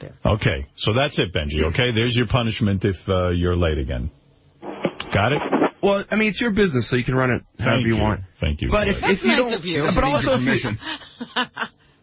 there. Okay, so that's it, Benji, okay? There's your punishment if you're late again. Got it? Well, I mean, it's your business, so you can run it however you want. Thank you. But if you nice don't, of you. But also,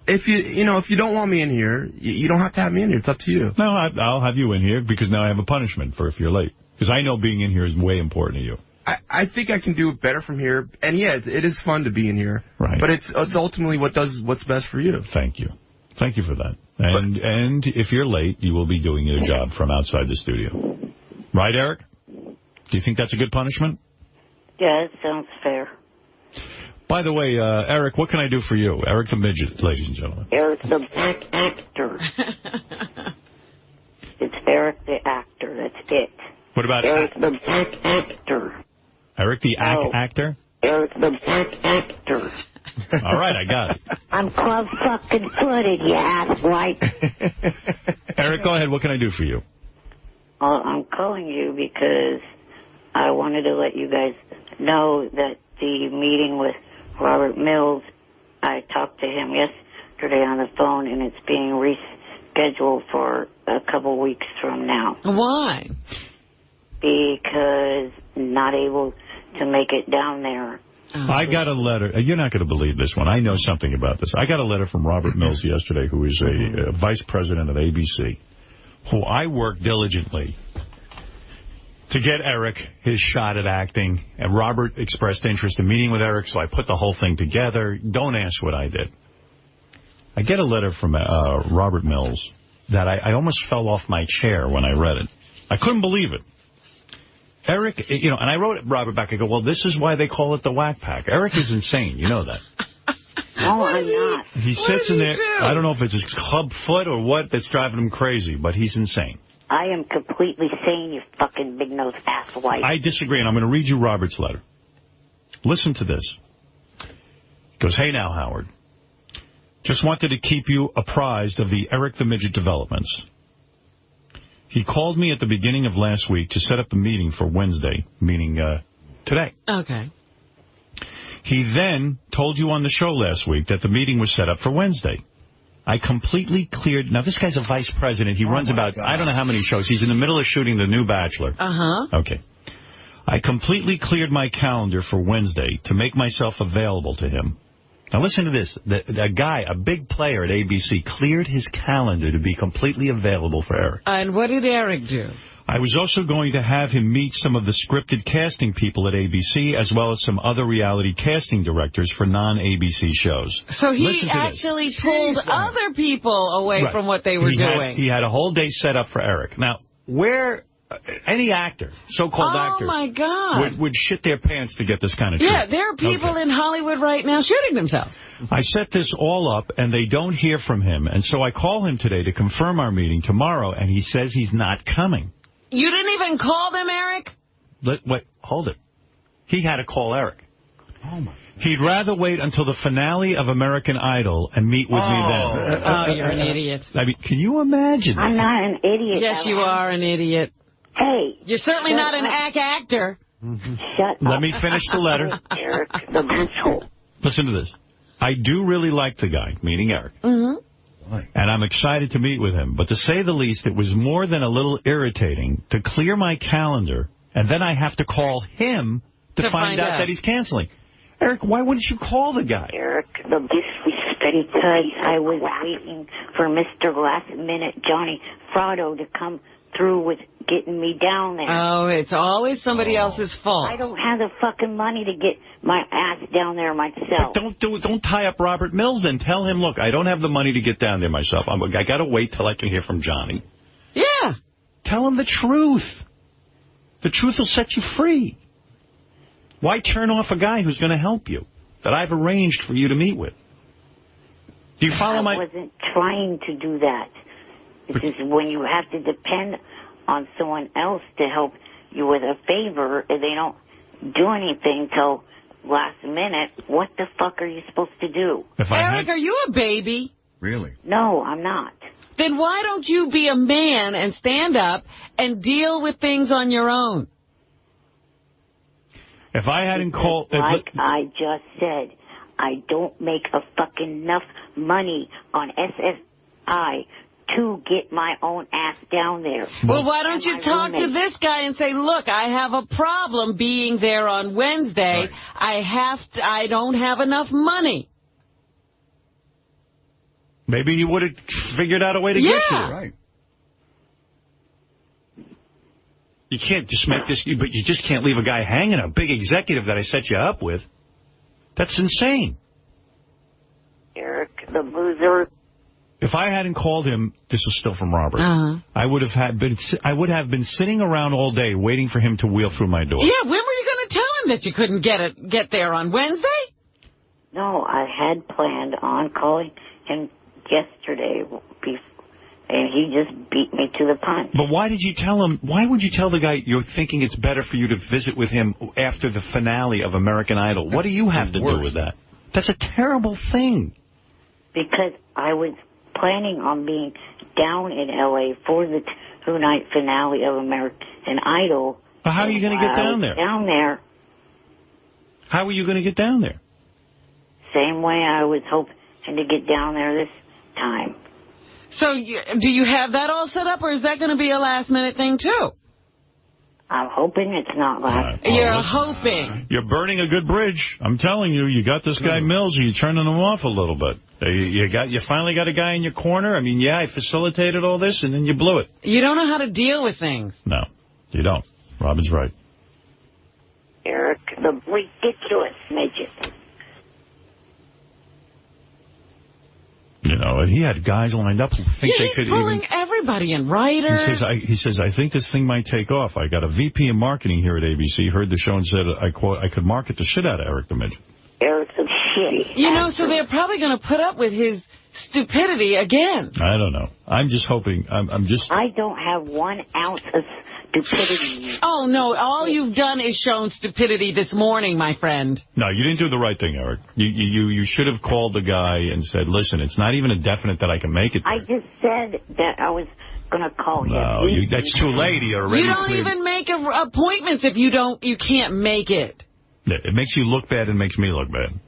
if you don't want me in here, you don't have to have me in here. It's up to you. No, I'll have you in here because now I have a punishment for if you're late. Because I know being in here is way important to you. I think I can do it better from here. And, yeah, it is fun to be in here. Right. But it's ultimately what's best for you. Thank you. Thank you for that. And if you're late, you will be doing your job from outside the studio. Right, Eric? Do you think that's a good punishment? Yeah, it sounds fair. By the way, Eric, what can I do for you? Eric the Midget, ladies and gentlemen. Eric the black actor. It's Eric the actor. That's it. What about Eric the black actor? Eric the actor? Eric the black actor. All right, I got it. I'm club fucking footed, you asswipe. Eric, go ahead. What can I do for you? I'm calling you because I wanted to let you guys know that the meeting with Robert Mills, I talked to him yesterday on the phone, and it's being rescheduled for a couple weeks from now. Why? Because not able to make it down there. I got a letter. You're not going to believe this one. I know something about this. I got a letter from Robert Mills yesterday, who is a vice president of ABC, who I worked diligently to get Eric his shot at acting. And Robert expressed interest in meeting with Eric, so I put the whole thing together. Don't ask what I did. I get a letter from Robert Mills that I almost fell off my chair when I read it. I couldn't believe it. Eric, and I wrote Robert back. I go, well, this is why they call it the Whack Pack. Eric is insane. You know that. No, I'm not. He sits in there. I don't know if it's his club foot or what that's driving him crazy, but he's insane. I am completely sane, you fucking big-nosed asswipe. I disagree, and I'm going to read you Robert's letter. Listen to this. He goes, hey now, Howard. Just wanted to keep you apprised of the Eric the Midget developments. He called me at the beginning of last week to set up a meeting for Wednesday, meaning today. Okay. He then told you on the show last week that the meeting was set up for Wednesday. I completely cleared... Now, this guy's a vice president. He runs about, I don't know how many shows. He's in the middle of shooting the new Bachelor. Uh-huh. Okay. I completely cleared my calendar for Wednesday to make myself available to him. Now, listen to this. A guy, a big player at ABC, cleared his calendar to be completely available for Eric. And what did Eric do? I was also going to have him meet some of the scripted casting people at ABC, as well as some other reality casting directors for non-ABC shows. So he actually pulled other people away from what they were doing. He had a whole day set up for Eric. Now, any actor, so-called actor, my God, would shit their pants to get this kind of treatment. Yeah, there are people in Hollywood right now shooting themselves. I set this all up, and they don't hear from him. And so I call him today to confirm our meeting tomorrow, and he says he's not coming. You didn't even call them, Eric? Wait, hold it. He had to call Eric. Oh, my. He'd rather wait until the finale of American Idol and meet with me then. Oh, you're an idiot. I mean, can you imagine? I'm not an idiot. Yes, you are an idiot. Hey. You're certainly not an actor. Shut up. Let me finish the letter. Eric, the asshole. Listen to this. I do really like the guy, meaning Eric. Mm-hmm. And I'm excited to meet with him. But to say the least, it was more than a little irritating to clear my calendar, and then I have to call him to find out that he's canceling. Eric, why wouldn't you call the guy? Eric, the disrespect, because I was waiting for Mr. Last Minute Johnny Fraudo to come through with getting me down there. Oh, it's always somebody else's fault. I don't have the fucking money to get my ass down there myself. But don't tie up Robert Mills then. Tell him, look, I don't have the money to get down there myself. I got to wait till I can hear from Johnny. Yeah. Tell him the truth. The truth will set you free. Why turn off a guy who's going to help you, that I've arranged for you to meet with? Do you follow my... I wasn't trying to do that. This is when you have to depend on someone else to help you with a favor, and they don't do anything till last minute. What the fuck are you supposed to do? Eric, are you a baby? Really? No, I'm not. Then why don't you be a man and stand up and deal with things on your own? If I hadn't called... Like I just said, I don't make a fucking enough money on SSI to get my own ass down there. Well, why don't you talk to this guy and say, look, I have a problem being there on Wednesday. Right. I don't have enough money. Maybe he would have figured out a way to get to it. Right. You can't just make this, but you just can't leave a guy hanging, a big executive that I set you up with. That's insane. Eric, the boozer. If I hadn't called him, this is still from Robert, I would have been sitting around all day waiting for him to wheel through my door. Yeah, when were you going to tell him that you couldn't get there on Wednesday? No, I had planned on calling him yesterday, and he just beat me to the punch. But why did you tell him? Why would you tell the guy you're thinking it's better for you to visit with him after the finale of American Idol? What do you have to do with that? That's a terrible thing. Because I was planning on being down in L.A. for the two-night finale of American Idol. But how are you going to get down there? Down there. How are you going to get down there? Same way I was hoping to get down there this time. So do you have that all set up, or is that going to be a last-minute thing, too? I'm hoping it's not last. You're hoping. You're burning a good bridge. I'm telling you, you got this guy Mills, and you're turning him off a little bit. You finally got a guy in your corner. I mean, yeah, I facilitated all this, and then you blew it. You don't know how to deal with things. No, you don't. Robin's right. Eric, the ridiculous midget. You know, and he had guys lined up who think they could even... He's pulling everybody in, writers. He says, I think this thing might take off. I got a VP of marketing here at ABC, heard the show and said, I quote, I could market the shit out of Eric the Midget. Eric's a shit. You know, so they're probably going to put up with his stupidity again. I don't know. I'm just hoping. I don't have 1 ounce of stupidity. Oh, no. All you've done is shown stupidity this morning, my friend. No, you didn't do the right thing, Eric. You should have called the guy and said, listen, it's not even a definite that I can make it there. I just said that I was going to call him. No, that's too late. He already You don't even make appointments if you can't make it. It makes you look bad and makes me look bad.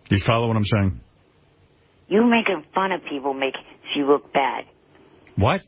Do you follow what I'm saying? You making fun of people makes you look bad. What?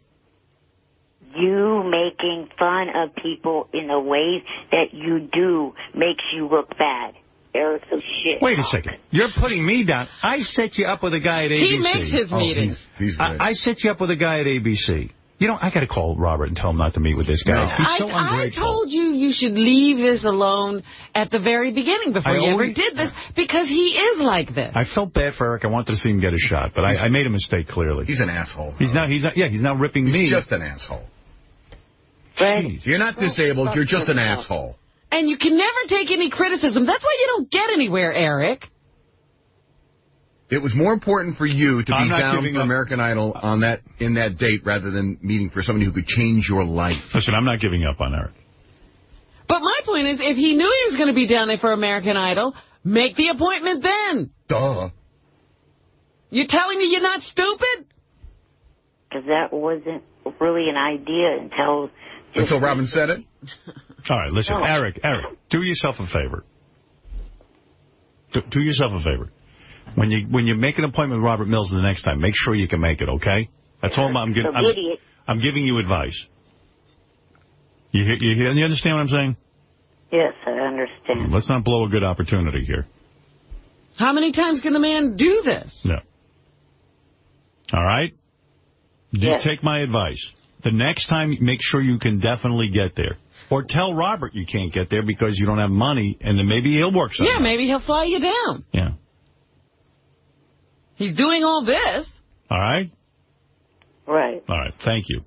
You making fun of people in the ways that you do makes you look bad. Eric's a shit. Wait a second. You're putting me down. I set you up with a guy at ABC. He makes his meetings. He's great. I set you up with a guy at ABC. You know, I got to call Robert and tell him not to meet with this guy. No. He's so ungrateful. I told you should leave this alone at the very beginning before you ever did this, because he is like this. I felt bad for Eric. I wanted to see him get a shot, but I made a mistake clearly. He's an asshole. He's now ripping me. He's just an asshole. Jeez. You're not disabled. You're just an asshole. And you can never take any criticism. That's why you don't get anywhere, Eric. It was more important for you to be down for up. American Idol in that date rather than meeting for somebody who could change your life. Listen, I'm not giving up on Eric. But my point is, if he knew he was going to be down there for American Idol, make the appointment then. Duh. You're telling me you're not stupid? Because that wasn't really an idea until Robin said it? All right, listen, Eric, do yourself a favor. Do yourself a favor. When you make an appointment with Robert Mills the next time, make sure you can make it, okay? That's all I'm giving. I'm giving you advice. You understand what I'm saying? Yes, I understand. Let's not blow a good opportunity here. How many times can the man do this? No. All right? Yes. Take my advice. The next time, make sure you can definitely get there. Or tell Robert you can't get there because you don't have money, and then maybe he'll work something. Yeah, maybe he'll fly you down. Yeah. He's doing all this. All right? Right. All right. Thank you.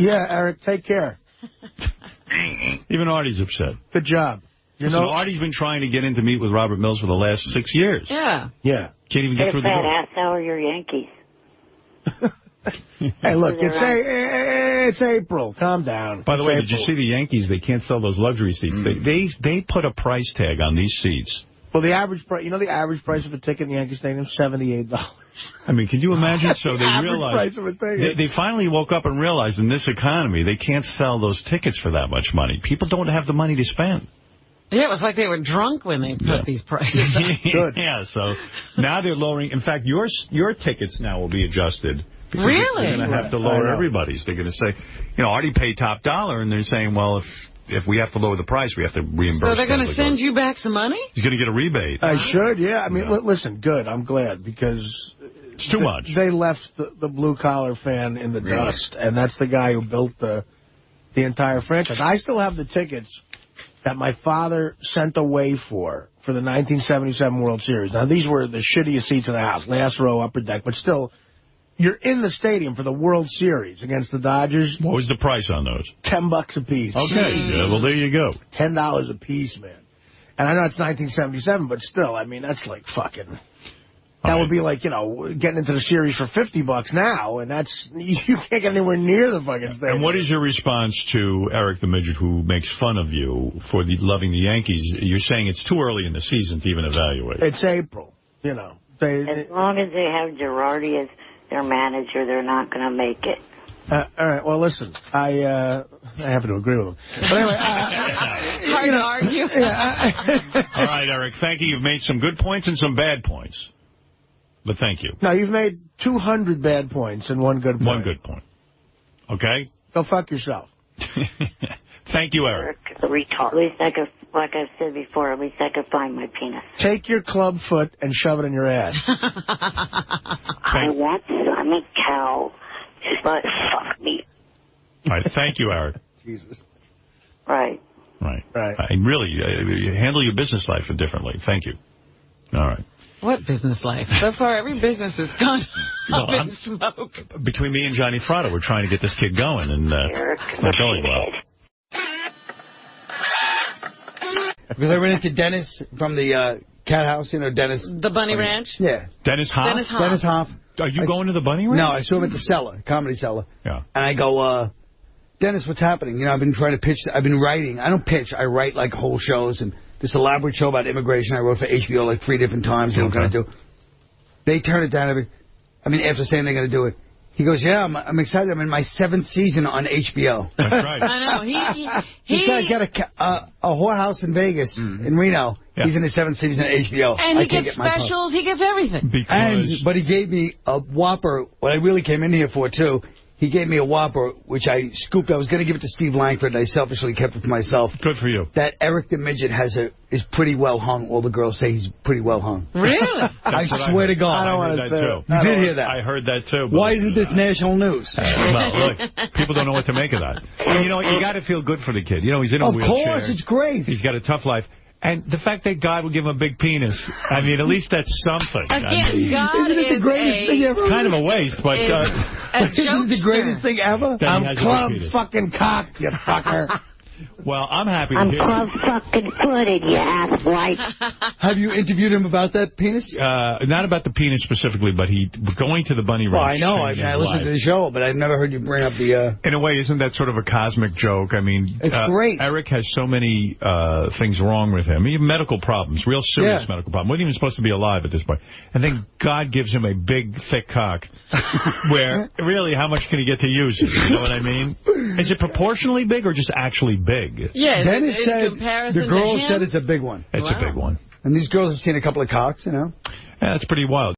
Yeah, Eric, take care. Even Artie's upset. Good job. Artie's been trying to get in to meet with Robert Mills for the last 6 years. Yeah. Yeah. Can't even get through the door. Ass, how are your Yankees? Hey, look, it's April. Calm down. By the way, did you see the Yankees? They can't sell those luxury seats. They put a price tag on these seats. Well, the average price, the average price of a ticket in the Yankee Stadium is $78. I mean, can you imagine? So they realized, price of a ticket. They finally woke up and realized in this economy, they can't sell those tickets for that much money. People don't have the money to spend. Yeah, it was like they were drunk when they put these prices up. Good. Yeah, so now they're lowering. In fact, your tickets now will be adjusted. Really? They're going to have to lower everybody's. They're going to say, Artie paid top dollar, and they're saying, well, if we have to lower the price, we have to reimburse. So they're going to send you back some money? He's going to get a rebate. I should, yeah. I mean, listen, good. I'm glad, because it's too much. They left the blue-collar fan in the dust, and that's the guy who built the entire franchise. I still have the tickets that my father sent away for the 1977 World Series. Now, these were the shittiest seats in the house, last row, upper deck, but still, you're in the stadium for the World Series against the Dodgers. What was the price on those? $10 a piece. Okay, yeah, well, there you go. $10 a piece, man. And I know it's 1977, but still, I mean, that's like fucking... That would be like, getting into the series for $50 now, and you can't get anywhere near the fucking stadium. And what is your response to Eric the Midget, who makes fun of you for loving the Yankees? You're saying it's too early in the season to even evaluate. It's April, As long as they have Girardi as their manager, they're not going to make it. All right, well, listen, I happen to agree with him. But anyway, hard to argue. All right, Eric, thank you. You've made some good points and some bad points. But thank you. No, you've made 200 bad points and one good point. One good point. Okay? Go fuck yourself. Thank you, Eric. At least like I've said before, at least I could find my penis. Take your club foot and shove it in your ass. I want Simon Cowell to fuck me. All right, thank you, Eric. Jesus. Right. I really, you handle your business life differently. Thank you. All right. What business life? So far, every business has gone up in smoke. Between me and Johnny Fratto, we're trying to get this kid going, and it's not going well. Because I ran into Dennis from the cat house, Dennis. The Bunny Ranch? Yeah. Dennis Hoff? Dennis Hoff. Are you going to the Bunny Ranch? No, I saw him at the Cellar, Comedy Cellar. Yeah. And I go, Dennis, what's happening? I've been trying to pitch. I've been writing. I don't pitch. I write, like, whole shows, and this elaborate show about immigration I wrote for HBO like 3 different times. They were going to do. They turn it down after saying they're going to do it. He goes, yeah, I'm excited. I'm in my 7th season on HBO. That's right. I know. This guy's got a whorehouse in Vegas, in Reno. Yeah. He's in his 7th season on HBO. And he gets specials. He gets everything. But he gave me a Whopper, what I really came in here for, too. He gave me a Whopper, which I scooped. I was going to give it to Steve Langford, and I selfishly kept it for myself. Good for you. That Eric the Midget is pretty well hung. All the girls say he's pretty well hung. Really? I swear to God. I don't want to say it. You did hear that. I heard that, too. Why isn't this national news? Well, look, people don't know what to make of that. And, you got to feel good for the kid. He's in a wheelchair. Of course, it's great. He's got a tough life. And the fact that God would give him a big penis, I mean, at least that's something. Again, God isn't it the greatest thing ever? It's kind of a waste, but... Isn't it the greatest thing ever? I'm club fucking cocked, you fucker. Well, I'm happy to I'm hear club fucking footed, you asswipe. Have you interviewed him about that penis? Not about the penis specifically, but going to the Bunny Ranch. Well, I know. I listened to the show, but I've never heard you bring up the... In a way, isn't that sort of a cosmic joke? I mean... It's great. Eric has so many things wrong with him. Even medical problems, real serious medical problems. Wasn't even supposed to be alive at this point. And then God gives him a big, thick cock, where really, how much can he get to use it? You know what I mean? Is it proportionally big or just actually big? Yeah, Dennis said the girls to him? said it's a big one. It's a big one. And these girls have seen a couple of cocks, Yeah, that's pretty wild.